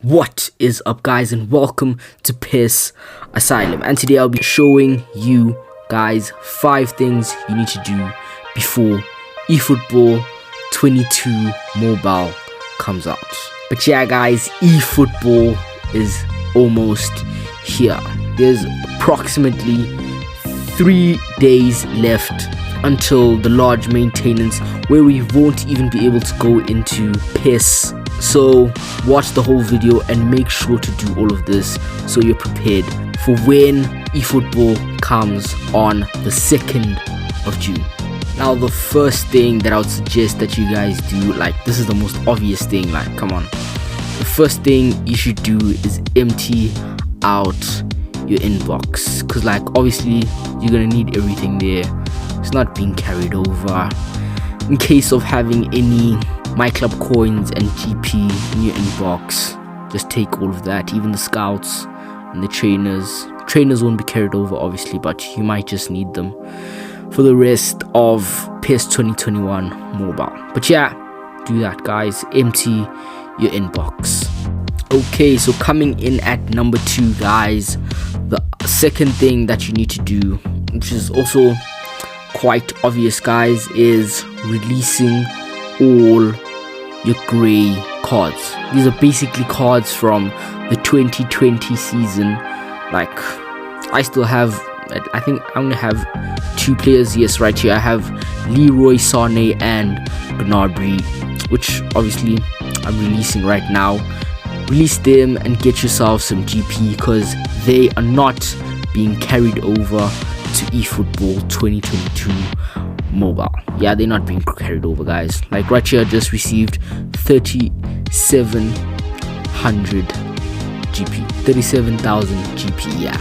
What is up, guys, and welcome to PES Asylum. And today I'll be showing you guys 5 things you need to do before eFootball 22 Mobile comes out. But yeah, guys, eFootball is almost here. There's approximately 3 days left until the large maintenance where we won't even be able to go into PES. So watch the whole video and make sure to do all of this so you're prepared for when eFootball comes on the 2nd of June. Now, the first thing that I would suggest that you guys do, like, this is the most obvious thing, like, come on. The first thing you should do is empty out your inbox, because, like, obviously you're gonna need everything there. It's not being carried over. In case of having any My Club coins and GP in your inbox, just take all of that, even the scouts and the trainers. Trainers won't be carried over, obviously, but you might just need them for the rest of PES 2021 Mobile. But yeah, do that, guys. Empty your inbox. Okay, so coming in at number 2, guys, the second thing that you need to do, which is also quite obvious, guys, is releasing all your grey cards. These are basically cards from the 2020 season. Like, I still have, I think I'm gonna have 2 players. Yes, right here I have Leroy Sané and Gnabry, which obviously I'm releasing right now. Release them and get yourself some GP, because they are not being carried over to eFootball 2022 Mobile. Yeah, they're not being carried over, guys. Like right here, I just received 3,700 GP, 37,000 GP. Yeah,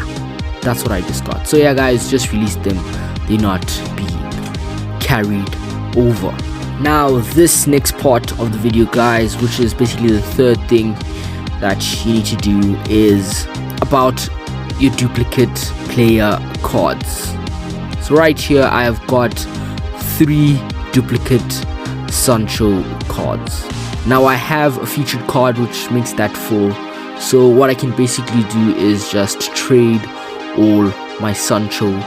that's what I just got. So yeah, guys, just release them. They're not being carried over. Now, this next part of the video, guys, which is basically the third thing that you need to do, is about your duplicate player cards. So right here I have got 3 duplicate Sancho cards. Now I have a featured card which makes that 4. So what I can basically do is just trade all my Sancho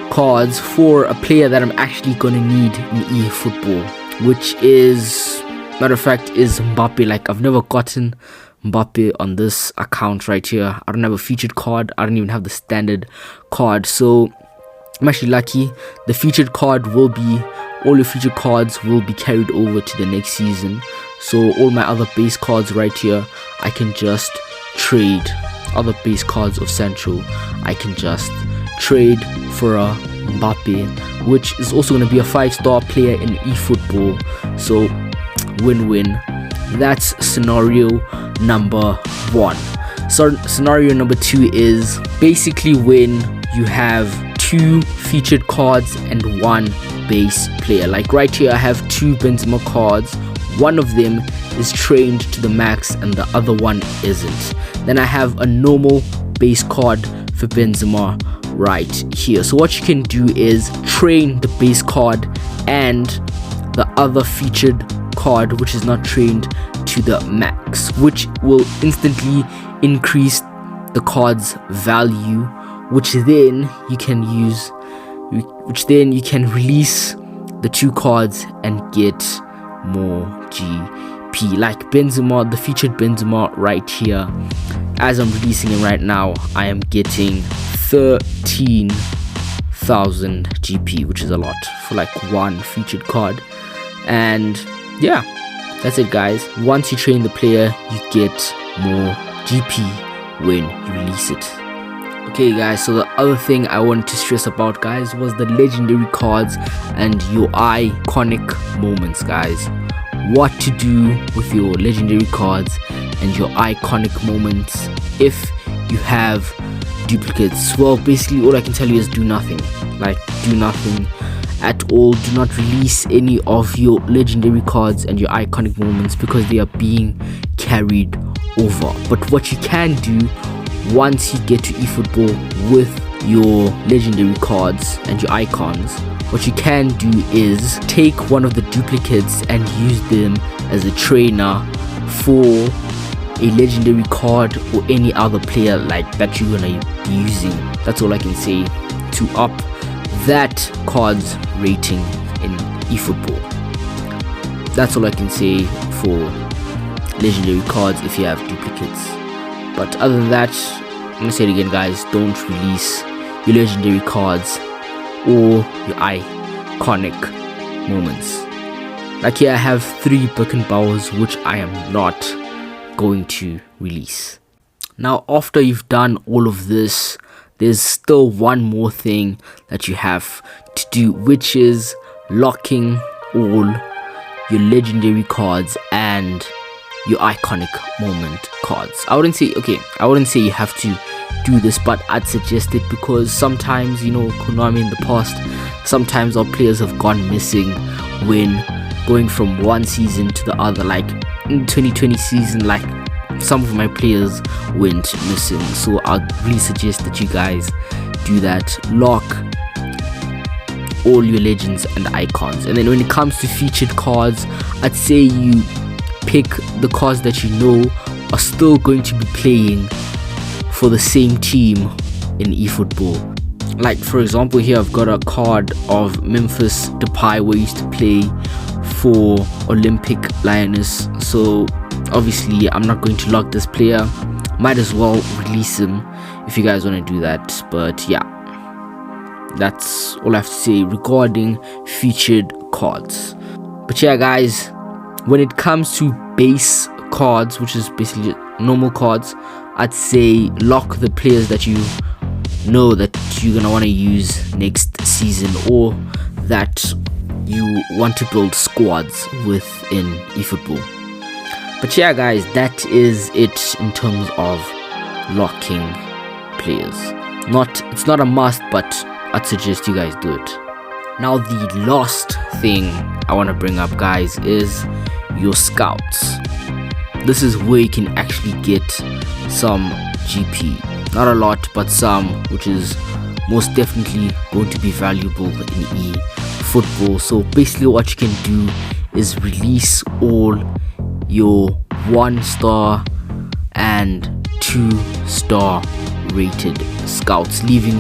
cards for a player that I'm actually gonna need in eFootball, which is, matter of fact, is Mbappe. Like, I've never gotten Mbappe on this account right here. I don't have a featured card. I don't even have the standard card, so I'm actually lucky. The featured card will be, all your featured cards will be carried over to the next season. So all my other base cards right here, I can just trade. Other base cards of Sancho, I can just trade for a Mbappe, which is also going to be a 5-star player in eFootball. So win-win. That's scenario number 1. So scenario number 2 is basically when you have 2 featured cards and 1 base player. Like right here I have 2 Benzema cards. One of them is trained to the max and the other one isn't. Then I have a normal base card for Benzema right here. So what you can do is train the base card and the other featured card which is not trained to the max, which will instantly increase the card's value, which then you can use, which then you can release the 2 cards and get more GP. Like Benzema, the featured Benzema right here, as I'm releasing him right now, I am getting 13,000 GP, which is a lot for like 1 featured card. And yeah, that's it, guys. Once you train the player, you get more GP when you release it. Okay, guys, so the other thing I wanted to stress about, guys, was the legendary cards and your iconic moments, guys. What to do with your legendary cards and your iconic moments if you have duplicates. Well, basically all I can tell you is do nothing. Like, do nothing at all. Do not release any of your legendary cards and your iconic moments, because they are being carried over. But what you can do once you get to eFootball with your legendary cards and your icons, what you can do is take one of the duplicates and use them as a trainer for a legendary card or any other player like that you're gonna be using. That's all I can say to up that card's rating in eFootball. That's all I can say for legendary cards if you have duplicates. But other than that, I'm gonna say it again, guys, don't release your legendary cards or your iconic moments. Like here I have 3 Beckenbauers which I am not going to release. Now after you've done all of this, there's still one more thing that you have to do, which is locking all your legendary cards and your iconic moment cards. I wouldn't say you have to do this, but I'd suggest it because sometimes, you know, Konami in the past, sometimes our players have gone missing when going from one season to the other. Like in 2020 season, like some of my players went missing, so I'd really suggest that you guys do that. Lock all your legends and icons, and then when it comes to featured cards, I'd say you pick the cards that you know are still going to be playing for the same team in eFootball. Like for example, here I've got a card of Memphis Depay where he used to play for Olympic Lioness, so obviously I'm not going to lock this player. Might as well release him if you guys want to do that. But yeah, that's all I have to say regarding featured cards. But yeah guys, when it comes to base cards, which is basically normal cards, I'd say lock the players that you know that you're gonna want to use next season or that you want to build squads within eFootball. But yeah guys, that is it in terms of locking players. It's not a must, but I'd suggest you guys do it. Now the last thing I want to bring up, guys, is your scouts. This is where you can actually get some GP. Not a lot, but some, which is most definitely going to be valuable in eFootball. So basically what you can do is release all your 1-star and 2-star rated scouts, leaving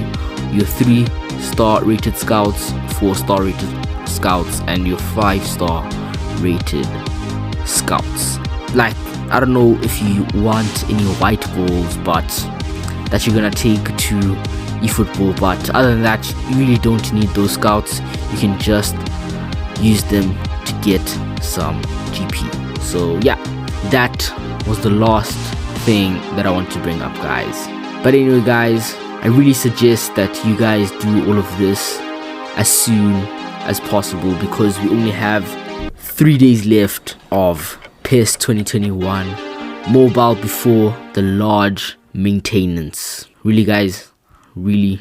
your 3-star rated scouts, 4-star rated scouts, and your 5-star rated scouts. Like, I don't know if you want any white balls but that you're gonna take to eFootball, but other than that, you really don't need those scouts. You can just use them to get some GP. So yeah, that was the last thing that I want to bring up, guys. But anyway guys, I really suggest that you guys do all of this as soon as possible because we only have 3 days left of PES 2021 Mobile before the large maintenance. Really guys, really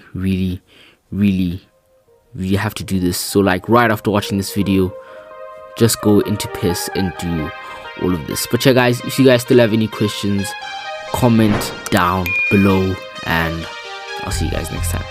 have to do this. So like right after watching this video, just go into PES and do all of this. But yeah guys, if you guys still have any questions, comment down below and I'll see you guys next time.